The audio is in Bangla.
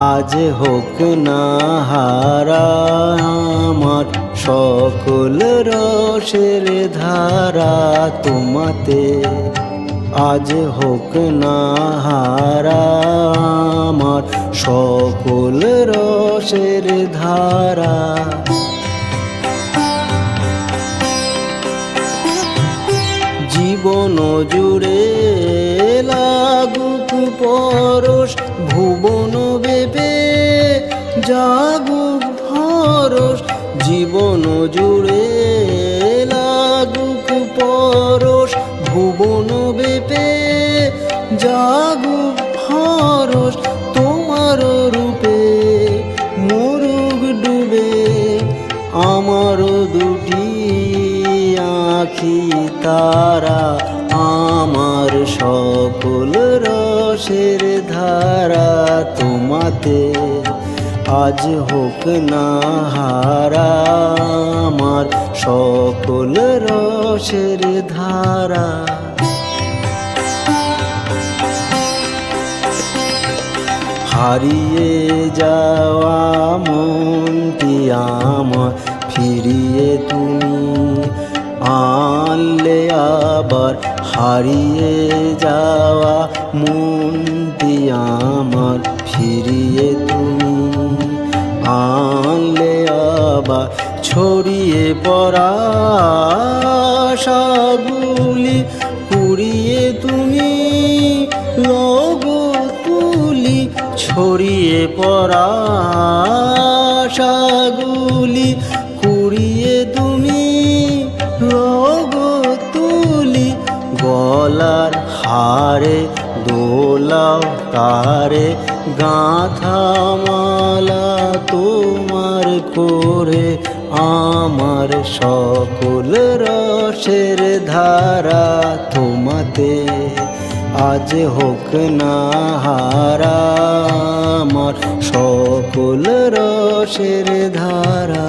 আজ হোক না হারা আমার সকল রসের ধারা তোমাতে। আজ হোক না হারা আমার সকল রসের ধারা। জীবন জুড়ে লাগুক পরশ, ভুবন বেপে জাগুক হরস। জীবন জুড়ে লাগুক পরশ, ভুবন বেপে জাগুক হরস। তোমার রূপে মরুক ডুবে আমার দুটি আখি তারা, আমার সকল রসের ধারা তোমাতে। আজ হোক না হারা আমার সকল রসের ধারা। হারিয়ে যাওয়া মনটি আমার ফিরিয়ে তুমি আনলে আবার। হারিয়ে যাওয়া মনটি আমার ফিরিয়ে তুমি আনলে আবার। ছড়িয়ে পড়া আশাগুলি কুড়িয়ে তুমি লগো তুলি। ছড়িয়ে পড়া আশাগুলি কুড়িয়ে তুমি লগো তুলি। গলার হারে দোলাও তারে গাঁথা মালা তোমার করে, আমার সকল রসের ধারা তোমাতে। আজ হোক না হারা আমার সকল রসের ধারা।